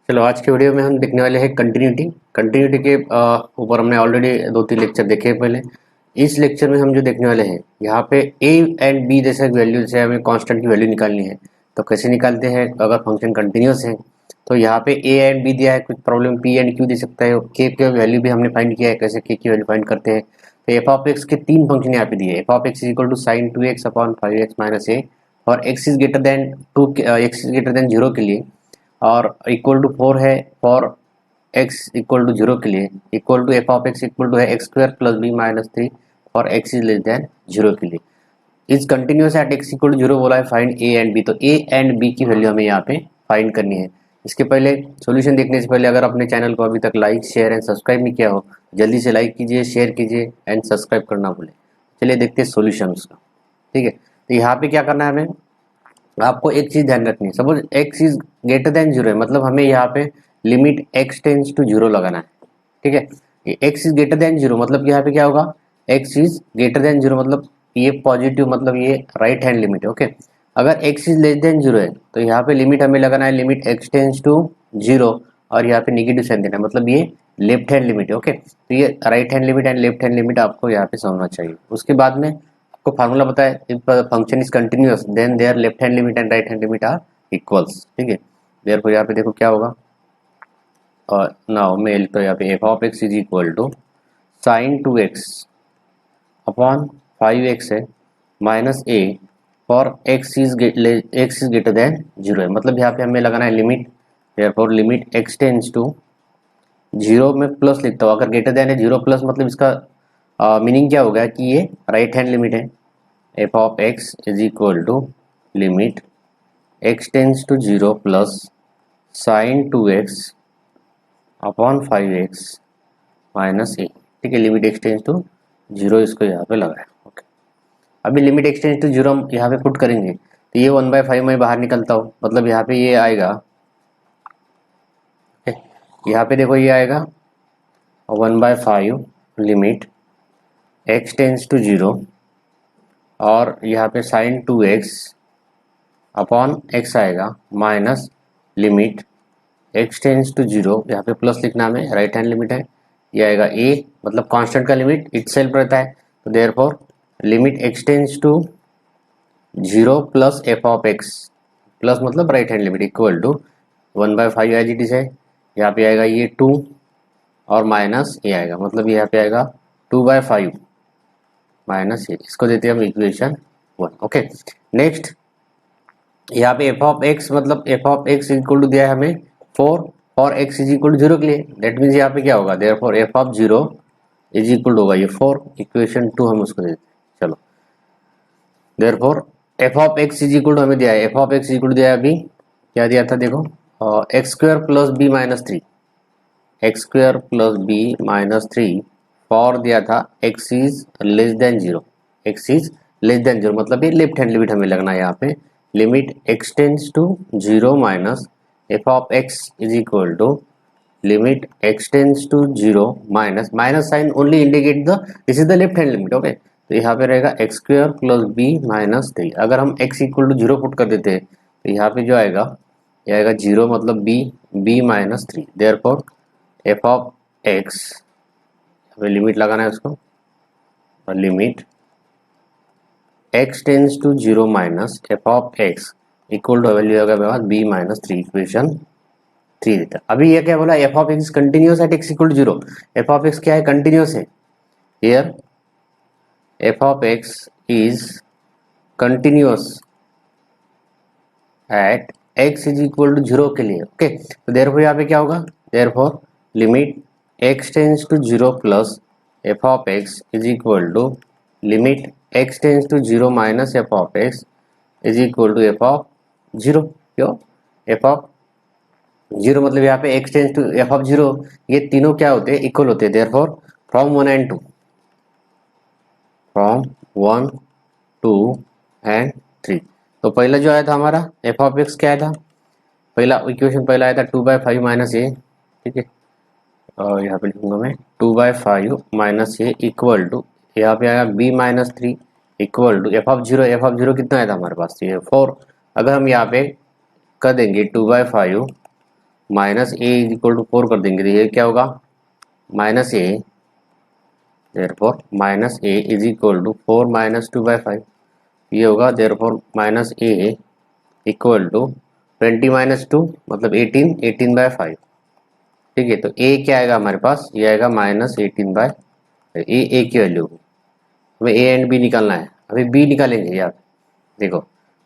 चलो आज के वीडियो में हम देखने वाले हैं कंटिन्यूटी के ऊपर हमने ऑलरेडी 2-3 लेक्चर देखे हैं पहले। इस लेक्चर में हम जो देखने वाले हैं यहाँ पे a एंड b जैसे वैल्यू से हमें कांस्टेंट की वैल्यू निकालनी है। तो कैसे निकालते हैं? अगर फंक्शन कंटिन्यूस है तो यहाँ पे a एंड b दिया है, कुछ प्रॉब्लम p एंड q दे सकता है, k की वैल्यू भी हमने फाइंड किया है, कैसे k की वैल्यू फाइंड करते हैं। तो एफ ऑफ एक्स के 3 फंक्शन यहाँ पे दिए। F of x is equal to sine 2x upon 5x minus a और x इज ग्रेटर देन 0 के लिए, और इक्वल टू 4 है फॉर x इक्वल टू 0 के लिए, equal to f of x equal to है x square plus b minus 3 और x is less than 0 के लिए। इस continuous at x equal to 0 बोला है फाइंड a एंड b। तो a एंड b की वैल्यू हमें यहाँ पे फाइंड करनी है। इसके पहले सॉल्यूशन देखने से पहले अगर अपने चैनल को अभी तक लाइक शेयर एंड सब्सक्राइब नहीं किया हो, जल्दी से लाइक कीजिए, शेयर कीजिए एंड सब्सक्राइब करना भूलें। चलिए देखते हैं सॉल्यूशन का। ठीक है, तो यहाँ पे क्या करना है हमें, आपको एक चीज ध्यान रखनी है। Suppose x is greater than 0 है, मतलब हमें यहाँ पे लिमिट x टेंस टू 0 लगाना है। ठीक है, x इज ग्रेटर देन 0 मतलब यहाँ पे क्या होगा, x इज ग्रेटर देन 0 मतलब ये पॉजिटिव, मतलब ये राइट हैंड लिमिट है। ओके, अगर x इज लेस देन 0 है तो यहाँ पे लिमिट हमें लगाना है लिमिट x टेंस टू 0 और यहाँ पे निगेटिव साइन देना है, मतलब ये लेफ्ट हैंड लिमिट है। ओके, तो ये right hand limit and left hand limit आपको यहाँ पे समझना चाहिए। उसके बाद में को फार्मूला बताया, if function is continuous then their left hand limit and right hand limit are equals. ठीक है, देयरफॉर यहाँ पे देखो क्या होगा, और नाउ मैं लिखता हूँ यहाँ पे f of x is equal to sine 2x upon 5x है minus a for x is greater than 0 है, मतलब यहाँ पे हमें लगाना है limit, therefore limit x tends to 0 में प्लस लिखता हूँ। अगर ग्रेटर देन है 0 प्लस मतलब इसका मीनिंग क्या होगा कि ये राइट हैंड लिमिट है। F of x is equal to limit x tends to 0 plus sine 2x upon 5x minus a। ठीक है, लिमिट x टेंस टू 0 इसको यहाँ पे लगाया। ओके, अभी लिमिट x टेंस टू 0 हम यहाँ पे पुट करेंगे तो ये 1/5 में बाहर निकलता हो, मतलब यहाँ पे ये आएगा, यहाँ पे देखो ये आएगा 1/5 लिमिट x टेंस टू 0 और यहाँ पे साइन 2x अपॉन x आएगा minus limit x tends to 0, यहाँ पे प्लस लिखना में राइट हैंड लिमिट है, ये आएगा a, मतलब कांस्टेंट का लिमिट इटसेल्फ रहता है, तो therefore limit x tends to 0 plus f of x plus मतलब right hand limit equal to 1/5 as it is है, यहाँ पे आएगा ये 2 और माइनस ये आएगा, मतलब यहाँ पे आएगा 2/5 माइनस ये, इसको देते हैं हम इक्वेशन 1। ओके, नेक्स्ट यहाँ पे एफ ऑफ एक्स, मतलब f of x equal to दिया है हमें 4 और एक्स इज इक्वल टू 0 के लिए, दैट मीन्स यहाँ पे क्या होगा, therefore f of 0 is equal to होगा ये 4, इक्वेशन 2 हम उसको देते हैं। चलो, therefore f of x is equal to हमें दिया है, f of x is equal to दिया है अभी क्या दिया था देखो, x square plus b minus 3, x square plus b minus 3 for दिया था x is less than 0, x is less than 0 मतलब ये लेफ्ट हैंड लिमिट हमें लगना है यहाँ पे, limit x tends to 0 minus f of x is equal to limit x tends to 0 minus minus sine only indicate the this is the left hand limit. Okay, तो यहाँ पे रहेगा x square plus b minus 3, अगर हम x equal to 0 put कर देते हैं तो यहाँ पे जो आएगा ये आएगा 0 मतलब b minus 3, therefore f of x हमें लिमिट लगाना है उसको, और limit x tends to 0 minus f of x equal to value होगा मेरे पास b माइनस 3, इक्वेशन 3 देता है। अभी ये क्या बोला, f of x continuous at x equal to 0, f of x क्या है, कंटिन्यूअस है। Here f of x is continuous at x is equal to 0 के लिए। ओके, तो देयरफॉर यहाँ पे क्या होगा, therefore limit x tends to 0 plus f of x is equal to limit x tends to 0 minus f of x is equal to f of 0। क्यों, f of 0 मतलब यहाँ पे x tends to f of 0, ये तीनों क्या होते हैं, equal होते हैं, therefore from 1 and 2, from 1 2 and 3। तो पहला जो आया था हमारा एफ ऑफ एक्स क्या आया था, पहला इक्वेशन पहला आया था 2/5 माइनस ए। ठीक है, और यहाँ पे लिखूंगा मैं 2/5 माइनस ए इक्वल टू, यहाँ पे आया b minus 3 equal to f of 0, f of 0 कितना आया था हमारे पास, ये 4, अगर हम यहाँ पे कर देंगे 2/5 minus a is equal to 4 कर देंगे तो ये क्या होगा minus a, therefore minus a is equal to 4 minus 2/5, ये होगा therefore minus a equal to 20 minus 2 मतलब 18/5। ठीक है, तो ए क्या आएगा हमारे पास, ये आएगा -18/, ए की वैल्यू हमें ए एंड बी निकालना है। अभी बी निकालेंगे यार, देखो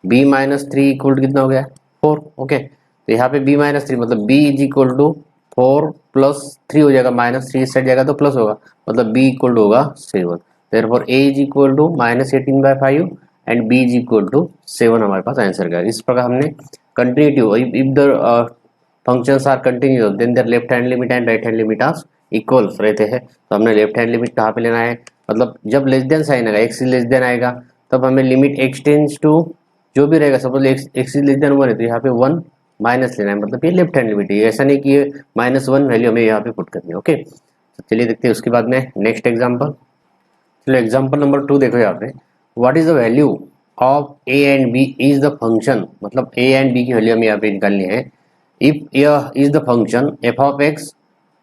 बी -3 इक्वल टू कितना हो गया 4। ओके, तो यहाँ पे बी -3 मतलब b is equal to 4 plus 3 हो जाएगा, -3 इस साइड जाएगा तो प्लस होगा, मतलब बी इक्वल टू होगा 7। Therefore a is equal to -18/5 and b is equal to 7 हमारे पास आंसर का। इस प्रकार हमने continuity, if the functions are continuous then their left hand limit and right hand limit are equals रहते हैं, तो हमने लेफ्ट हैंड लिमिट कहाँ पे लेना है, मतलब जब लेस देन साइन आएगा, एक्स लेस देन आएगा तब हमें लिमिट एक्सटेंड्स टू जो भी रहेगा, सपोज एक्स लेस देन 1 है तो यहाँ पे 1 माइनस लेना है, मतलब ये लेफ्ट हैंड लिमिट है, ऐसा नहीं कि ये -1 वैल्यू हमें यहाँ पे पुट करनी है। ओके, तो चलिए देखते हैं उसके बाद में नेक्स्ट एग्जाम्पल। चलो एग्जाम्पल नंबर 2 देखो यहाँ पे, what is the value of a and b is the function, मतलब ए एंड बी की वैल्यू हमें यहाँ पे निकालनी है। इफ यह is the function f of x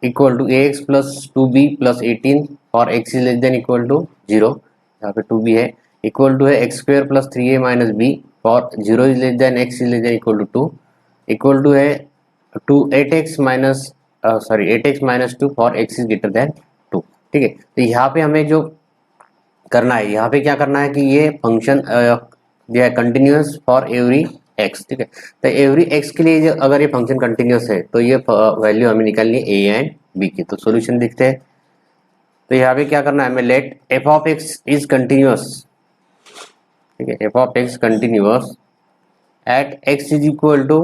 equal to a x plus 2b plus 18 और x is less than equal to 0, यहाँ पे 2b है, इक्वल टू है x square plus 3a minus b और 0 is less than x is less than equal to 2, equal to है 8x minus 8x-2 for x is greater than 2। ठीक है, तो यहाँ पे हमें जो करना है, यहाँ पे क्या करना है कि ये फंक्शन दिया है कंटिन्यूअस फॉर एवरी एक्स। ठीक है, तो एवरी एक्स के लिए अगर ये फंक्शन कंटिन्यूअस है तो ये वैल्यू हमें निकालनी है ए एंड बी की। तो सॉल्यूशन देखते हैं, तो यहाँ पे क्या करना है हमें, let f of x is continuous. ठीक है, f of x continuous at x is equal to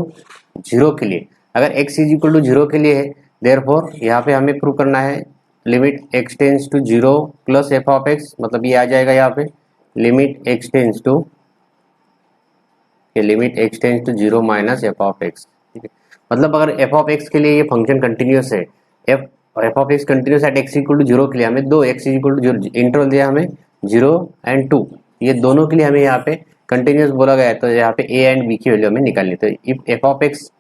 0 के लिए, अगर एक्स इज इक्वल टू 0 के लिए है देयरफॉर यहाँ पे हमें प्रूव करना है limit x tends to 0 plus f of x, मतलब ये आ जाएगा यहाँ पे limit x tends to limit x tends to 0 minus f of x. ठीक है, मतलब अगर एफ ऑफ एक्स के लिए ये फंक्शन कंटिन्यूअस है, f of x continuous at x equal to 0 के लिए हमें दो एक्स इक्वल टू 0 इंटरवल दिया हमें 0 एंड 2, ये दोनों के लिए हमें यहाँ पे कंटिन्यूअस बोला गया है, तो यहाँ पे ए एंड बी की वैल्यू हमें निकालनी। तो if f of x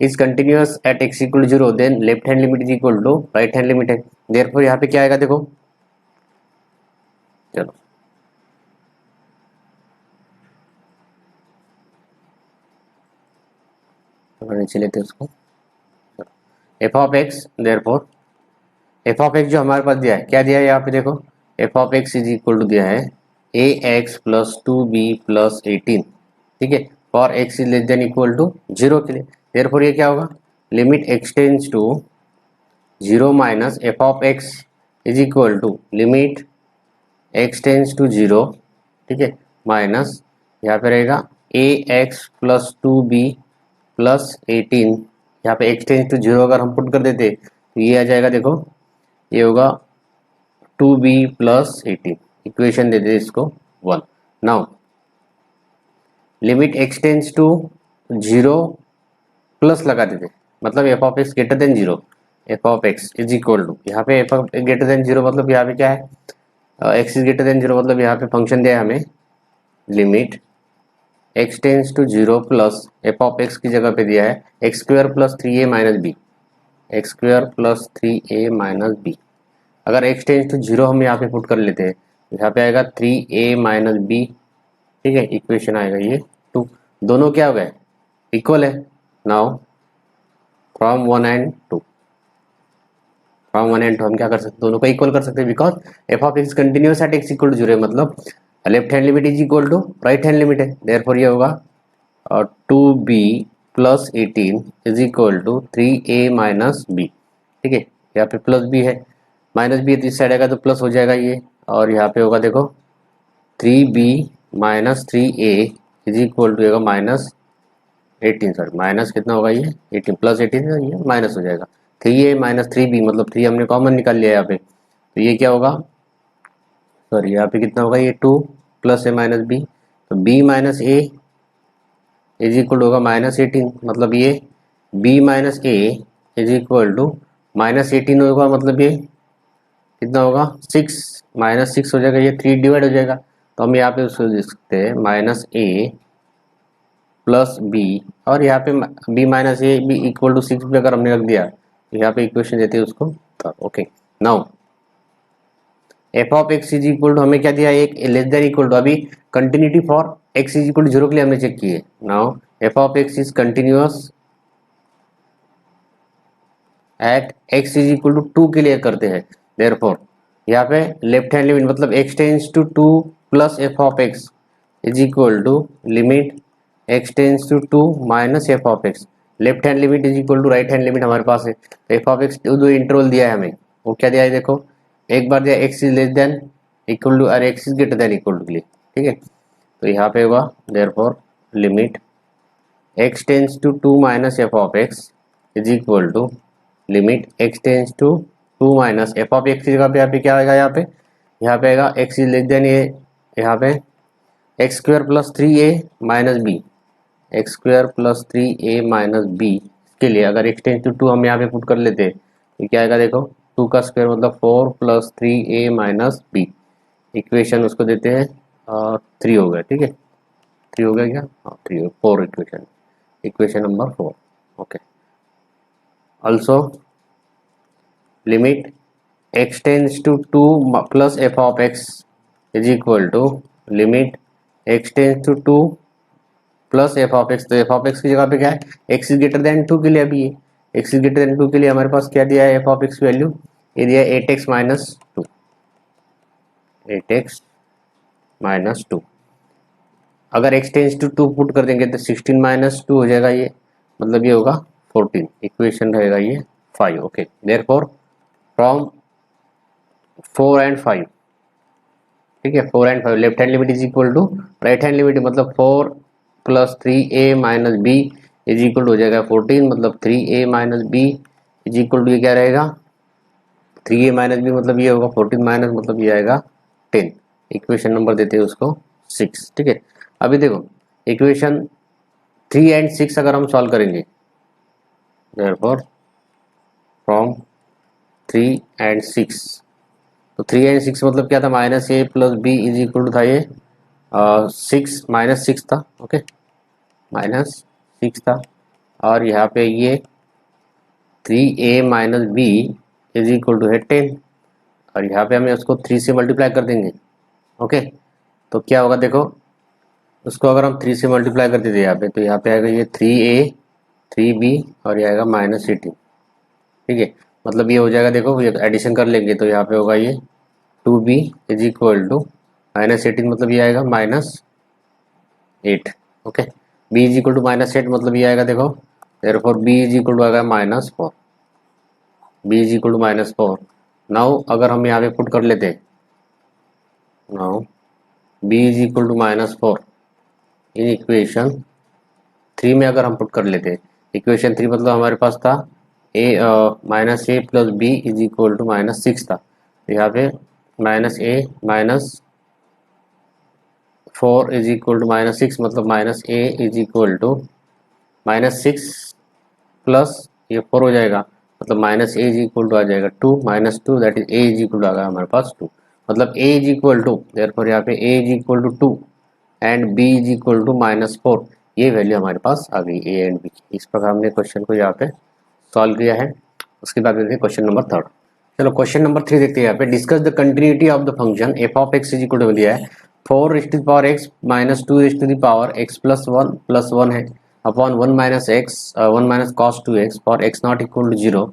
is continuous at x equal to 0 then left hand limit is equal to right hand limit है, देयरफॉर यहाँ पे क्या आएगा देखो, चलो नीचे लेते हैं उसको, F of x therefore f of x जो हमारे पास दिया है, क्या दिया है यहाँ पे देखो, f of x is equal to दिया है ए एक्स प्लस 2b प्लस 18। ठीक है, for x is less than equal to 0 के लिए, देयरफॉर ये क्या होगा limit x tends to 0 minus f of x is equal to limit x tends to 0। ठीक है, माइनस यहाँ पे रहेगा ए एक्स प्लस 2b प्लस 18, यहाँ पे एक्स टेंस टू 0 अगर हम पुट कर देते तो ये आ जाएगा देखो, ये होगा 2b प्लस 18, इक्वेशन दे दे इसको 1। Now limit x tends to 0 plus लगा देते, मतलब f of x greater than 0, f of x is equal to, यहाँ पे एफ ऑफ ग्रेटर देन 0 मतलब यहाँ पे क्या है, एक्स इज ग्रेटर देन 0 मतलब यहाँ पे फंक्शन दिया है हमें limit x tends to 0 plus f of x की जगह पे दिया है x square plus 3a minus b, x square plus 3a minus b. अगर एक्स टेंस टू 0 हम यहाँ पे पुट कर लेते हैं, यहाँ पे आएगा 3a माइनस बी। ठीक है, इक्वेशन आएगा ये 2, दोनों क्या हो गए इक्वल है। Now from 1 and 2, from 1 and 2 हम क्या कर सकते हैं, दोनों को इक्वल कर सकते हैं, because f of x continuous at x equal to 0 है, मतलब left hand limit is equal to right hand limit है, देयरफॉर ये होगा 2b plus 18 is equal to 3a minus b. ठीक है, यहाँ पे प्लस बी है, माइनस बी इस साइड आएगा तो प्लस हो जाएगा ये, और यहाँ पे होगा देखो 3b minus 3a is equal to होगा -18, सॉरी माइनस कितना होगा ये 18 प्लस 18 ये माइनस हो जाएगा 3a माइनस 3b, मतलब 3 हमने कॉमन निकाल लिया यहाँ पे, तो ये क्या होगा, सॉरी यहाँ पे कितना होगा ये 2 प्लस a माइनस b, तो b minus a is equal होगा -18, मतलब ये b minus a is equal to -18 होगा, मतलब ये कितना होगा 6 -6 हो जाएगा, ये 3 डिवाइड हो जाएगा, तो हम यहाँ पे उसको लिख सकते हैं -a प्लस बी, और यहाँ पे b minus a b equal to 6 भी अगर हमने रख दिया तो यहाँ पे इक्वेशन देते हैं उसको तब। Okay, now f of x is equal to हमें क्या दिया, एक लेस देन इक्वल टू, अभी continuity for x is equal to 0 के लिए हमने चेक किए। Now f of x is continuous at x is equal to 2 के लिए करते हैं। देयरफॉर यहाँ पे लेफ्ट हैंड लिमिट मतलब x tends to 2 plus f of x is equal to limit x tends to 2 minus f of x. Left hand limit is equal to right hand limit हमारे पास है, तो f of x जो interval दिया है हमें वो क्या दिया है, देखो एक बार दिया x is less than equal to और x is greater than equal to के लिए, ठीक है। तो यहाँ पे होगा therefore limit x tends to 2 minus f of x is equal to limit x tends to 2 minus f of x की जगह पे यहाँ पे क्या आएगा, यहाँ पे आएगा एक्स इज लेस देन ये, यहाँ पे x square plus 3a minus b, x square plus 3a minus b के लिए अगर एक्स टेंस टू 2 हम यहाँ पे पुट कर लेते तो क्या आएगा, देखो 2 का स्क्वायर मतलब 4 plus 3a minus B, equation उसको देते हैं 3 हो गया, ठीक है 3 हो गया क्या, हाँ 3 हो 4 equation, equation number 4। Okay, also limit x tends to 2 plus f of x is equal to limit x tends to 2 plus f of x, तो एफ ऑफ x की जगह पे क्या है, x इज ग्रेटर देन 2 के लिए अभी ये x इज ग्रेटर देन 2 के लिए हमारे पास क्या दिया है, एफ ऑफ x वैल्यू ये दिया है 8x माइनस 2, 8x माइनस 2। अगर x टेंस टू 2 पुट कर देंगे तो 16 माइनस 2 हो जाएगा, ये मतलब ये होगा 14, इक्वेशन रहेगा ये 5। ओके, देयरफॉर फ्रॉम 4 एंड 5, ठीक है 4 and 5 left hand limit is equal to right hand limit मतलब 4 plus 3a minus b is equal हो जाएगा 14, मतलब 3a minus b is equal to ये क्या रहेगा, 3a माइनस बी मतलब ये होगा 14 माइनस मतलब ये आएगा 10, इक्वेशन नंबर देते हैं उसको 6, ठीक है। अभी देखो इक्वेशन 3 एंड 6 अगर हम सॉल्व करेंगे, देयरफॉर फ्रॉम 3 एंड 6, तो 3 एंड 6 मतलब क्या था, minus a plus b is equal to था ये 6 माइनस 6 था, ओके माइनस 6 था, और यहाँ पे ये 3a minus b is equal to है 10, और यहाँ पे हमें उसको 3 से मल्टीप्लाई कर देंगे। ओके, तो क्या होगा देखो, उसको अगर हम 3 से मल्टीप्लाई कर देते यहाँ पे तो यहाँ पे आएगा ये 3a 3b और ये आएगा माइनस 18, ठीक है मतलब ये हो जाएगा, देखो ये एडिशन कर लेंगे तो यहाँ पे होगा ये 2b is equal to minus 18 मतलब ये आएगा minus 8। Okay, b is equal to minus 8 मतलब ये आएगा, देखो therefore b is equal to आएगा minus 4, b is equal to minus 4। Now अगर हम यहाँ पे पुट कर लेते हैं, now b is equal to minus 4 in equation 3 में अगर हम पुट कर लेते हैं, इक्वेशन 3 मतलब हमारे पास था a minus a plus b is equal to minus 6 था, तो यहाँ पे minus a minus 4 is equal to minus 6 मतलब minus a is equal to minus 6 plus ये 4 हो जाएगा, मतलब minus a is equal to आ जाएगा 2 minus 2 that is a is equal to आ गया हमारे पास 2, मतलब a is equal to therefore यहाँ पे ए is equal to 2 and b is equal to minus 4, ये वैल्यू हमारे पास आ गई ए एंड बी। इस प्रकार हमने क्वेश्चन को यहाँ पे सॉल्व किया है। उसके बाद देखते हैं क्वेश्चन नंबर 3। चलो क्वेश्चन नंबर 3 देखते हैं यहाँ पे, discuss the continuity of the function f of x is equal to दिया है 4 raise to the power x minus 2 raise to the power x plus 1 है upon 1 minus x 1 minus cos 2x for x not equal to 0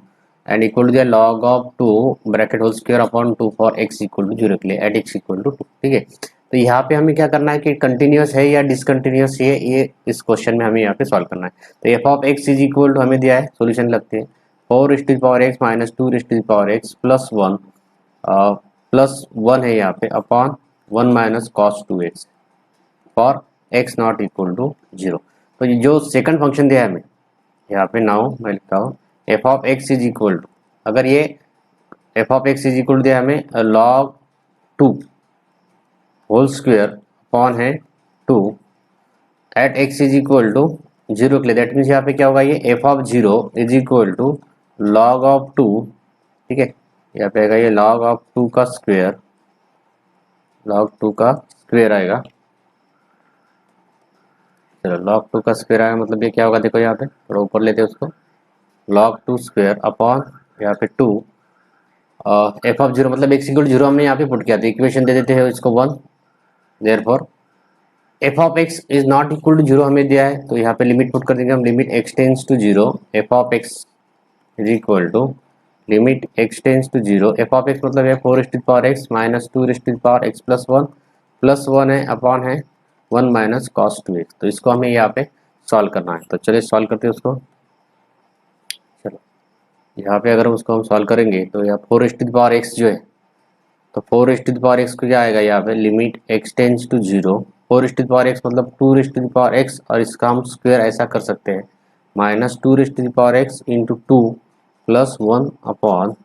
and equal to the log of 2 bracket whole square upon 2 for x equal to 0 के लिए eight x equal to 2, ठीक है। तो यहाँ पे हमें क्या करना है कि कंटिन्यूस है या डिसकंटिन्यूस है, ये इस क्वेश्चन में हमें यहाँ पे सॉल्व करना है। तो f of x is equal to हमें दिया है, सॉल्यूशन लगते हैं 4 raise to the power x minus 2 raise to the power x plus 1 है यहाँ पे upon 1 minus cos 2x for x not equal to 0। तो ये जो सेकंड फंक्शन दिया है हमें यहाँ पे, नाउ मैं लिखता हूँ f of x is equal to, अगर ये f of x is equal to दिया हमें लॉग 2 होल स्क्वायर अपॉन है 2 at x is equal to 0 के लिए, दैट मीन्स यहाँ पे क्या होगा, ये f of 0 is equal to log of 2, ठीक है यहाँ पे आएगा ये लॉग ऑफ 2 का स्क्वायर, लॉग 2 का स्क्वायर आएगा चलो log 2 का स्क्वायर आया, मतलब ये क्या होगा देखो यहाँ पे थोड़ा ऊपर लेते हैं उसको, log 2 स्क्वायर अपॉन यहाँ पे 2 एफ ऑफ जीरो, मतलब x इक्वल जीरो हमने यहाँ पे पुट किया था, इक्वेशन दे देते हैं इसको 1, therefore f of x is not equal to zero हमें दिया है, तो यहाँ पे लिमिट पुट कर देंगे हम, limit x tends to zero f of x is equal to limit x tends to zero, f of x मतलब है 4 to power x minus 2 to power x plus one है अपॉन है 1 minus cos 2x। तो इसको हमें यहाँ पे solve करना है, तो चलिए सॉल्व करते हैं उसको। चलो यहाँ पे अगर उसको हम सॉल्व करेंगे तो यहाँ 4 टू पावर एक्स जो है, तो 4 टू पावर एक्स को क्या आएगा यहाँ पे limit x tends to zero, 4 to power x मतलब 2 टू पावर एक्स, और इसका हम स्क्वायर ऐसा कर सकते हैं minus 2 to power x into 2 plus 1 upon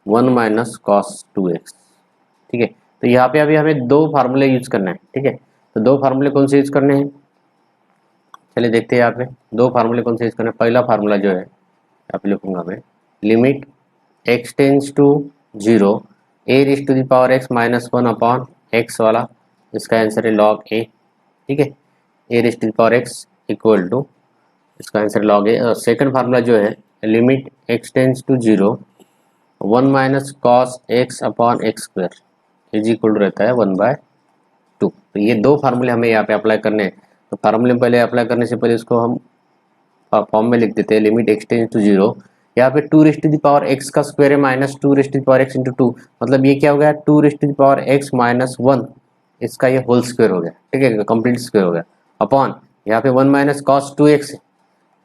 1 minus cos 2x। ठीक है, तो यहाँ पे अभी हमें दो फार्मूले यूज करना है। ठीक है, तो दो फार्मूले कौन से यूज करने हैं, चलिए देखते हैं यहाँ पे दो फार्मूले कौन से यूज करने हैं। पहला फार्मूला जो है यहाँ पे लिखूंगा मैं, limit x tends to zero a raise to the power x minus 1 upon x वाला, इसका आंसर है लॉग ए। ठीक है, a raise to the power x equal to, इसका आंसर लॉग ए। और सेकंड फार्मूला जो है limit x tends to zero 1 minus cos x upon x square is equal to रहता है 1/2। तो ये दो फार्मूले हमें यहाँ पे अप्लाई करने हैं। तो फार्मूले पहले अप्लाई करने से पहले इसको हम फॉर्म में लिख देते हैं, limit x tends to zero, यहाँ पे 2 टू द पावर एक्स का स्क्वायर है minus 2 to the power x into 2, मतलब ये क्या हो गया 2 to the power x minus 1, इसका ये होल स्क्वायर हो गया। ठीक है, कंप्लीट स्क्वायर हो गया अपॉन यहाँ पे 1 minus cos 2x,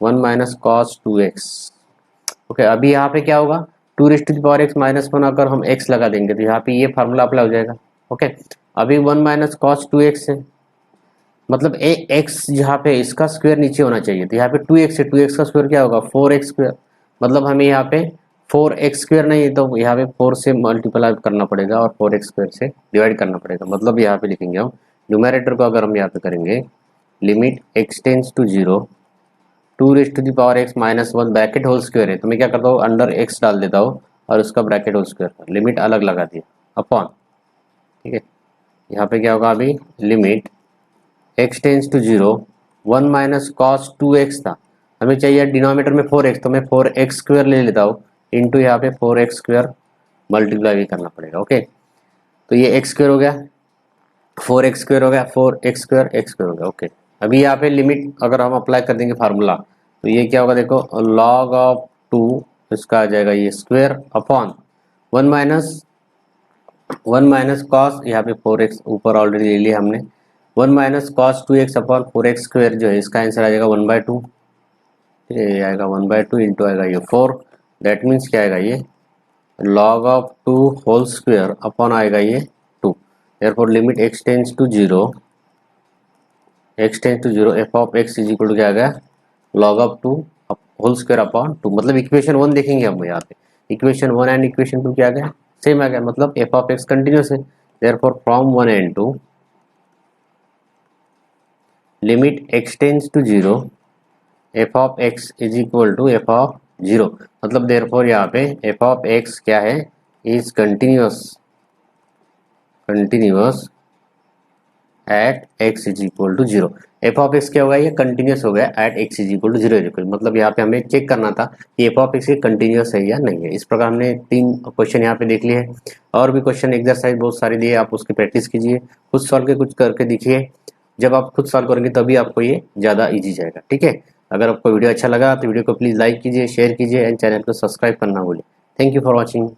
1 minus cos 2x। Okay, अभी यहाँ पे क्या होगा 2 to the power x minus 1, अगर हम x लगा देंगे तो यहाँ पे ये फार्मूला अप्लाई हो जाएगा। ओके, अभी 1 माइनस कॉस 2x है, मतलब ए एक्स जहाँ पे इसका स्क्वायर नीचे होना चाहिए, तो यहाँ पे 2x है, 2x का स्क्वायर क्या होगा 4x स्क्वायर, मतलब हमें यहाँ पे 4x स्क्वायर नहीं, तो यहाँ पे 4 से मल्टीप्लाई करना पड़ेगा और 4x स्क्वायर से डिवाइड करना पड़ेगा। मतलब यहाँ पे लिखेंगे हम न्यूमरेटर को अगर हम यहाँ पे करेंगे limit x tends to zero 2 to the power x minus 1 bracket whole square है, तो मैं क्या करता हूँ अंडर x डाल देता हूँ और उसका ब्रैकेट होल स्क्वायर, लिमिट अलग लगा दिया अपॉन। ठीक है, यहाँ पे क्या होगा अभी limit x tends to zero 1 minus cos 2x था, हमें चाहिए डिनोमिनेटर में 4x, तो मैं 4x स्क्वायर ले लेता हूँ इंटू यहाँ पे 4x स्क्वायर मल्टीप्लाई भी करना पड़ेगा। ओके, तो ये x स्क्वायर हो गया, 4x स्क्वायर हो गया, 4x स्क्वायर x स्क्वायर हो गया। ओके, अभी यहाँ पे लिमिट अगर हम अप्लाई कर देंगे फार्मूला, तो ये क्या होगा देखो लॉग ऑफ 2, इसका आ जाएगा ये स्क्वायर अपॉन 1 माइनस कॉस, यहाँ पे 4x ऊपर ऑलरेडी ले लिया हमने, 1 minus cos 2x upon 4x square जो है इसका आंसर आ जाएगा 1/2। ये आएगा 1/2 इंटू आएगा ये 4, दैट मीन्स क्या आएगा ये log of 2 whole square upon आएगा ये 2, therefore limit x tends to zero f of x is equal to क्या आ गया log of 2 whole square upon 2, मतलब इक्वेशन 1 देखेंगे हम यहाँ पे, इक्वेशन 1 एंड इक्वेशन 2 क्या आ गया सेम आ गया, मतलब एफ ऑफ एक्स कंटिन्यूस है, therefore from 1 and 2 limit x tends to zero f of x is equal to f of zero, मतलब देयरफॉर यहाँ पे एफ ऑफ एक्स क्या है is continuous at x is equal to zero. F of x क्या होगा ये continuous हो गया at x is equal to zero, मतलब यहाँ पे हमें चेक करना था कि एफ ऑफ एक्स कंटिन्यूस है या नहीं है। इस प्रकार हमने 3 क्वेश्चन यहाँ पे देख लिए हैं, और भी क्वेश्चन एक्सरसाइज बहुत सारे दिए, आप उसकी प्रैक्टिस कीजिए, खुद सॉल्व के कुछ करके दिखिए, जब आप खुद सॉल्व करेंगे तभी आपको ये ज़्यादा ईजी जाएगा। ठीक है, अगर आपको वीडियो अच्छा लगा तो वीडियो को प्लीज़ लाइक कीजिए, शेयर कीजिए एंड चैनल को सब्सक्राइब करना भूलें। Thank you for watching.